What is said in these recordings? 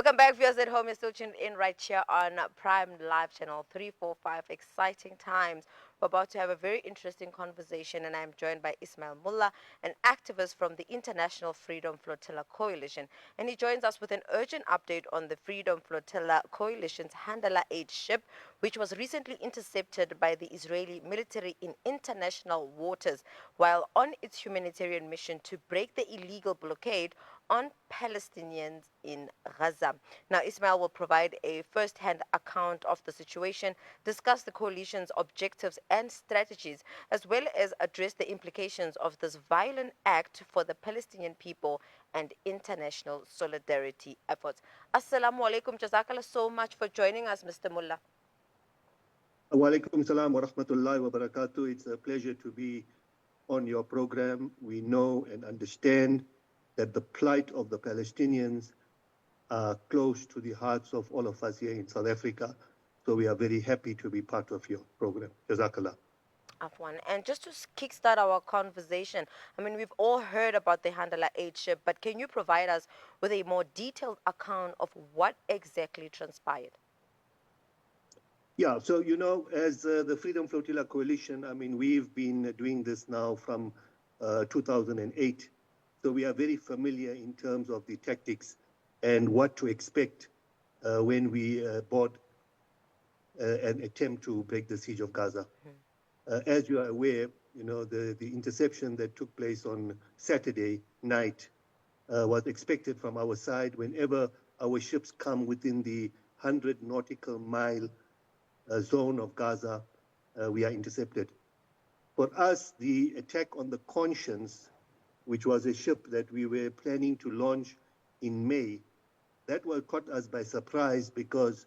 Welcome back, viewers at home. You're still tuned in right here on Prime Live Channel 345. Exciting times. We're about to have a very interesting conversation, and I'm joined by Ismail Moola, an activist from the International Freedom Flotilla Coalition. And he joins us with an urgent update on the Freedom Flotilla Coalition's Handala aid ship, which was recently intercepted by the Israeli military in international waters while on its humanitarian mission to break the illegal blockade on Palestinians in Gaza. Now, Ismail will provide a first-hand account of the situation, discuss the coalition's objectives and strategies, as well as address the implications of this violent act for the Palestinian people and international solidarity efforts. Assalamu alaikum. Jazakallah so much for joining us, Mr. Mullah. Wa alaikum salam wa rahmatullahi wa barakatuh. It's a pleasure to be on your program. We know and understand that the plight of the Palestinians are close to the hearts of all of us here in South Africa. So we are very happy to be part of your program. Jazakallah. Afwan. And just to kickstart our conversation, I mean, we've all heard about the Handala aid ship, but can you provide us with a more detailed account of what exactly transpired? Yeah, so, as the Freedom Flotilla Coalition, I mean, we've been doing this now from 2008. So we are very familiar in terms of the tactics and what to expect when we board an attempt to break the siege of Gaza. As you are aware, the interception that took place on Saturday night was expected from our side. Whenever our ships come within the 100 nautical mile zone of Gaza, we are intercepted. For us, the attack on the Conscience, which was a ship that we were planning to launch in May, that caught us by surprise because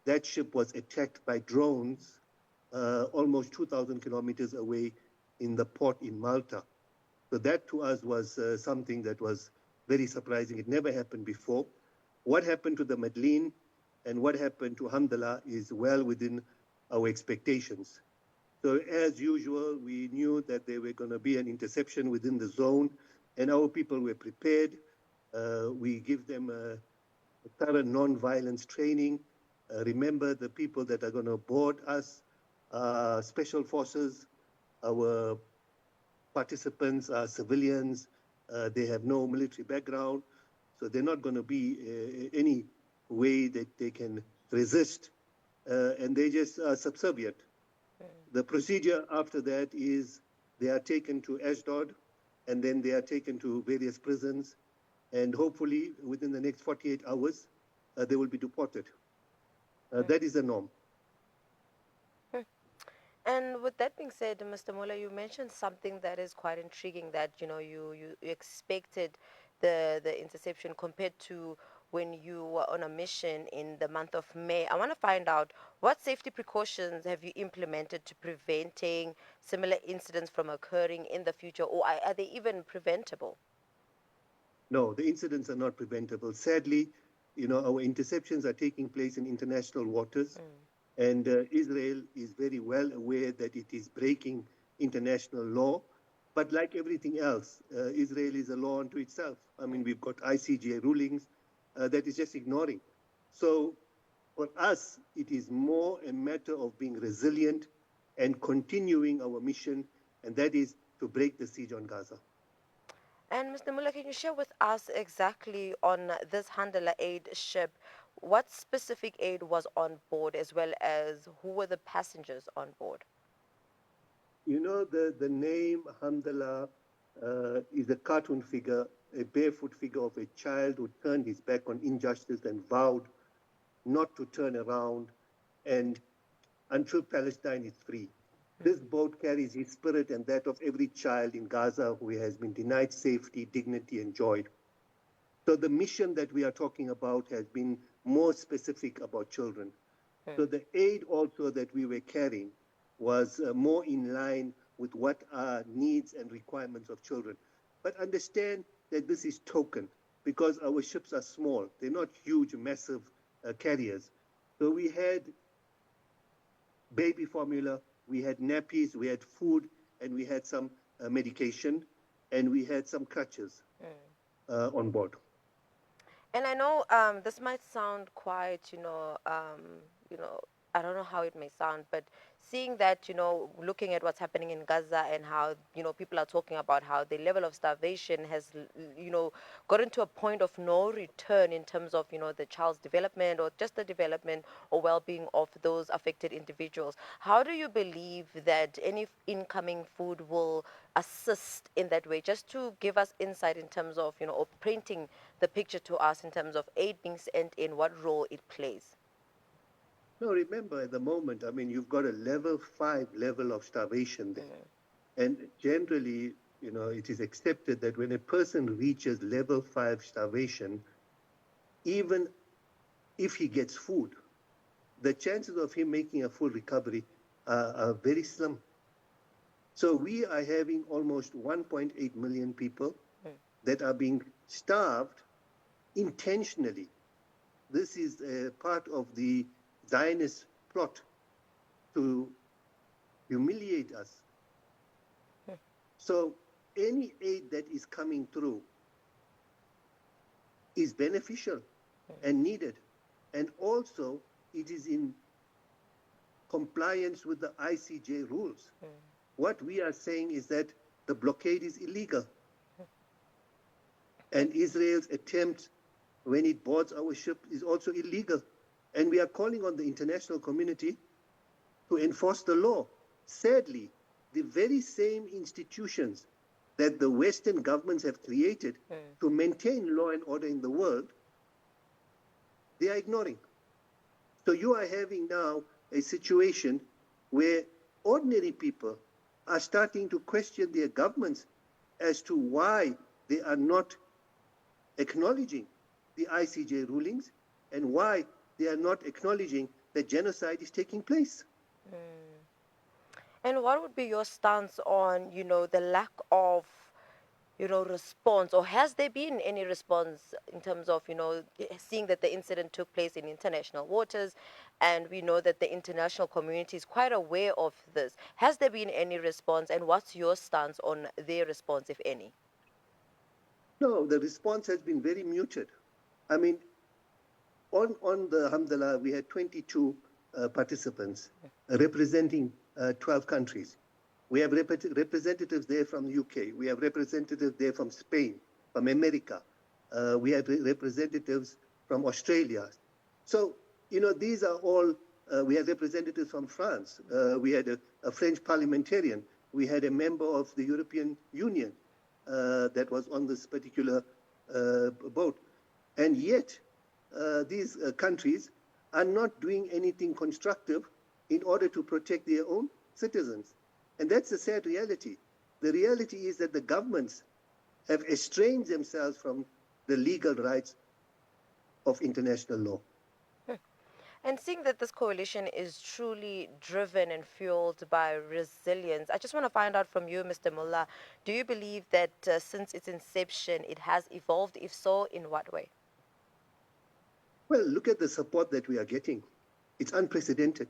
that ship was attacked by drones almost 2,000 kilometers away in the port in Malta. So that to us was something that was very surprising. It never happened before. What happened to the Madeleine and what happened to Handala is well within our expectations. So as usual, we knew that there were going to be an interception within the zone, and our people were prepared. We give them a thorough non-violence training. Remember, the people that are going to board us are special forces. Our participants are civilians. They have no military background, so they're not going to be any way that they can resist, and they just are subservient. The procedure after that is they are taken to Ashdod, and then they are taken to various prisons, and hopefully within the next 48 hours, they will be deported. That is the norm. And with that being said, Mr. Mola, you mentioned something that is quite intriguing, that you expected the interception compared to when you were on a mission in the month of May. I want to find out, what safety precautions have you implemented to preventing similar incidents from occurring in the future, or are they even preventable? No, the incidents are not preventable. Sadly, our interceptions are taking place in international waters. And Israel is very well aware that it is breaking international law. But like everything else, Israel is a law unto itself. I mean, we've got ICJ rulings that is just ignoring. So for us, it is more a matter of being resilient and continuing our mission, and that is to break the siege on Gaza. And Mr. Mullah, can you share with us exactly on this Handala aid ship, what specific aid was on board, as well as who were the passengers on board? The name Handala is a cartoon figure, a barefoot figure of a child who turned his back on injustice and vowed not to turn around and until Palestine is free. This boat carries his spirit and that of every child in Gaza who has been denied safety, dignity, and joy. So the mission that we are talking about has been more specific about children. So the aid also that we were carrying was more in line with what are needs and requirements of children. But understand that this is token because our ships are small. They're not huge, massive carriers. So we had baby formula, we had nappies, we had food, and we had some medication, and we had some crutches on board. And I know this might sound quite, you know, I don't know how it may sound, but seeing that, looking at what's happening in Gaza and how, people are talking about how the level of starvation has, gotten to a point of no return in terms of, the child's development or just the development or well-being of those affected individuals. How do you believe that any incoming food will assist in that way, just to give us insight in terms of, or painting the picture to us in terms of aid being sent in, what role it plays? No, remember at the moment, I mean, you've got a level 5 level of starvation there. Mm, And generally, it is accepted that when a person reaches level 5 starvation, even if he gets food, the chances of him making a full recovery are very slim. So we are having almost 1.8 million people mm, that are being starved intentionally. This is a part of the Zionist plot to humiliate us. mm, So any aid that is coming through is beneficial and needed. And also, it is in compliance with the ICJ rules. mm, What we are saying is that the blockade is illegal. and And Israel's attempt when it boards our ship is also illegal. And we are calling on the international community to enforce the law. Sadly, the very same institutions that the Western governments have created mm, to maintain law and order in the world, they are ignoring. So you are having now a situation where ordinary people are starting to question their governments as to why they are not acknowledging the ICJ rulings and why they are not acknowledging that genocide is taking place. mm. And what would be your stance on, the lack of, response, or has there been any response in terms of, seeing that the incident took place in international waters, and we know that the international community is quite aware of this. Has there been any response, and what's your stance on their response, if any? No, the response has been very muted. I mean, on the Handala, we had 22 participants representing 12 countries. We have representatives there from the UK. We have representatives there from Spain, from America. We have representatives from Australia. So, these are all, we had representatives from France. We had a French parliamentarian. We had a member of the European Union that was on this particular boat. And yet, these countries are not doing anything constructive in order to protect their own citizens. And that's the sad reality. The reality is that the governments have estranged themselves from the legal rights of international law. And seeing that this coalition is truly driven and fueled by resilience, I just want to find out from you, Mr. Moola, do you believe that since its inception it has evolved? If so, in what way? Well, look at the support that we are getting. It's unprecedented.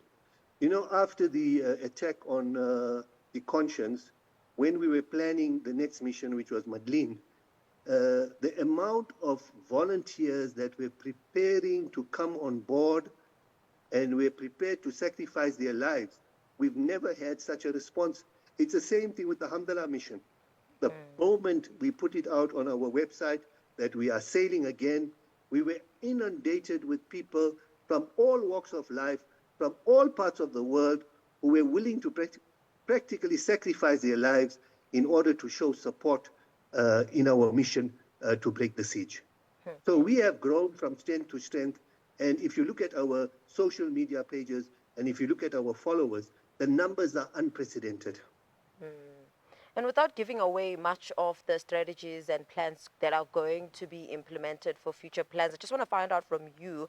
After the attack on the Conscience, when we were planning the next mission, which was Madeleine, the amount of volunteers that were preparing to come on board and were prepared to sacrifice their lives, we've never had such a response. It's the same thing with the Handala mission. The moment we put it out on our website that we are sailing again, we were inundated with people from all walks of life, from all parts of the world, who were willing to practically sacrifice their lives in order to show support in our mission to break the siege. So we have grown from strength to strength. And if you look at our social media pages and if you look at our followers, the numbers are unprecedented. And without giving away much of the strategies and plans that are going to be implemented for future plans, I just want to find out from you,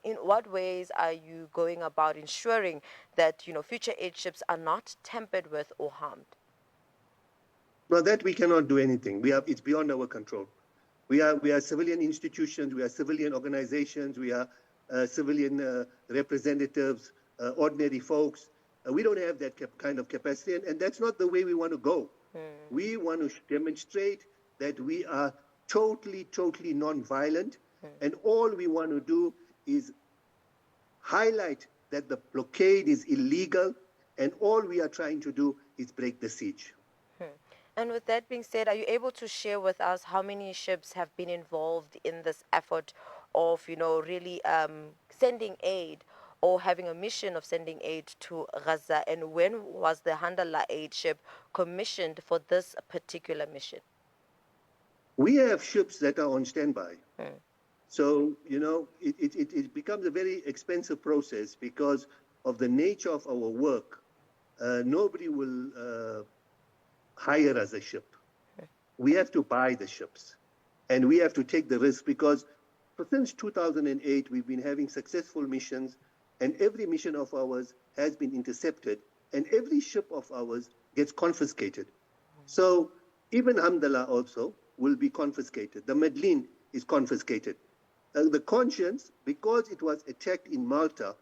in what ways are you going about ensuring that, future aid ships are not tampered with or harmed? Well, that we cannot do anything. It's beyond our control. We are civilian institutions, we are civilian organizations, we are civilian representatives, ordinary folks. We don't have that kind of capacity, and that's not the way we want to go. We want to demonstrate that we are totally, totally non-violent, And all we want to do is highlight that the blockade is illegal, and all we are trying to do is break the siege. And with that being said, are you able to share with us how many ships have been involved in this effort of, really sending aid or having a mission of sending aid to Gaza? And when was the Handala aid ship commissioned for this particular mission? We have ships that are on standby. So, it becomes a very expensive process because of the nature of our work. Nobody will hire us a ship. We have to buy the ships, and we have to take the risk because since 2008, we've been having successful missions, and every mission of ours has been intercepted, and every ship of ours gets confiscated. So even Handala also will be confiscated. The Medellin is confiscated. The Conscience, because it was attacked in Malta,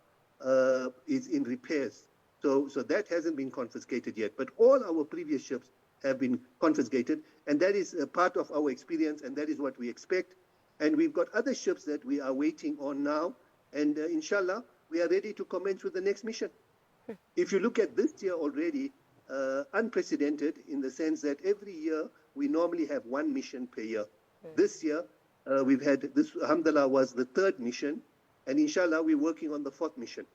is in repairs. So that hasn't been confiscated yet. But all our previous ships have been confiscated, and that is a part of our experience, and that is what we expect. And we've got other ships that we are waiting on now, and inshallah, we are ready to commence with the next mission. If you look at this year already, unprecedented in the sense that every year we normally have one mission per year. This year, we've had this, alhamdulillah, was the third mission, and inshallah, we're working on the fourth mission.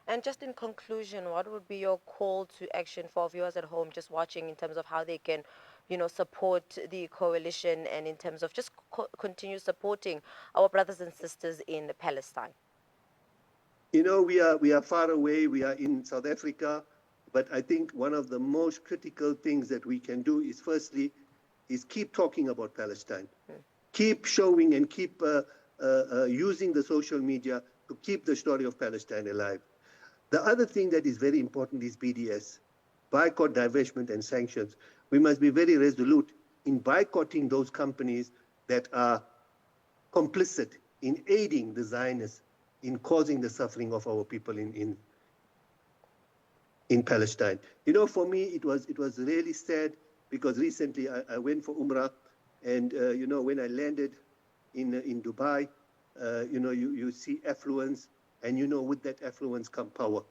And just in conclusion, what would be your call to action for viewers at home just watching in terms of how they can, support the coalition and in terms of just continue supporting our brothers and sisters in Palestine? We are far away. We are in South Africa, but I think one of the most critical things that we can do is firstly is keep talking about Palestine, keep showing and keep using the social media to keep the story of Palestine alive. The other thing that is very important is BDS, boycott, divestment, and sanctions. We must be very resolute in boycotting those companies that are complicit in aiding the Zionists in causing the suffering of our people in Palestine. For me, it was really sad because recently I went for Umrah, and when I landed in Dubai, you see affluence, and with that affluence come power.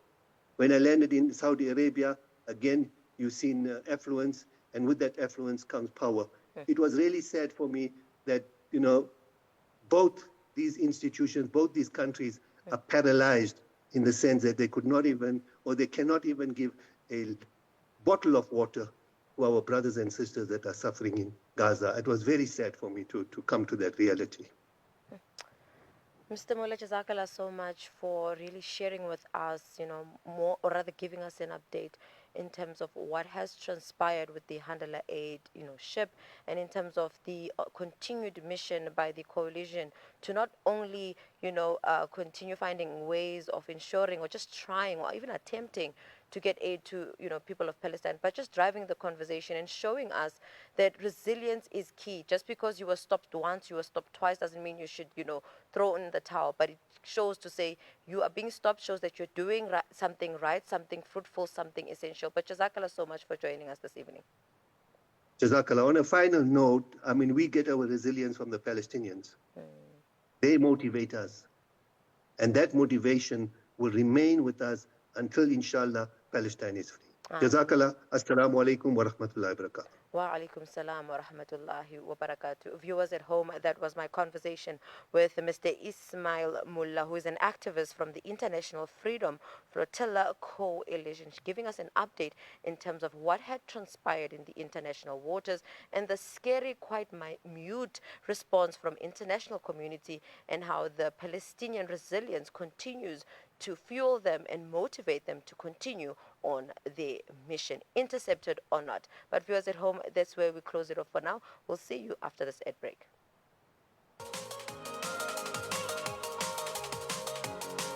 When I landed in Saudi Arabia, again, you've seen affluence, and with that affluence comes power. It was really sad for me that, both these institutions, both these countries are paralyzed in the sense that they could not even, or they cannot even give a bottle of water to our brothers and sisters that are suffering in Gaza. It was very sad for me to come to that reality. Mr. Moola, Jazakallah so much for really sharing with us, more, or rather giving us an update in terms of what has transpired with the Handala Aid, ship, and in terms of the continued mission by the coalition to not only, continue finding ways of ensuring or just trying or even attempting to get aid to, people of Palestine, but just driving the conversation and showing us that resilience is key. Just because you were stopped once, you were stopped twice, doesn't mean you should, throw in the towel. But it shows to say you are being stopped, shows that you're doing something right, something fruitful, something essential. But Jazakallah so much for joining us this evening. Jazakallah. On a final note, we get our resilience from the Palestinians. They motivate us. And that motivation will remain with us until, inshallah, Palestine is free. Jazakallah. Assalamu alaikum wa rahmatullahi wa barakatuh. Wa alaikum salam wa rahmatullahi wa barakatuh. Viewers at home, that was my conversation with Mr. Ismail Moola, who is an activist from the International Freedom Flotilla Coalition, giving us an update in terms of what had transpired in the international waters and the scary, quite minute response from international community and how the Palestinian resilience continues to fuel them and motivate them to continue on their mission, intercepted or not. But viewers at home, that's where we close it off for now. We'll see you after this ad break.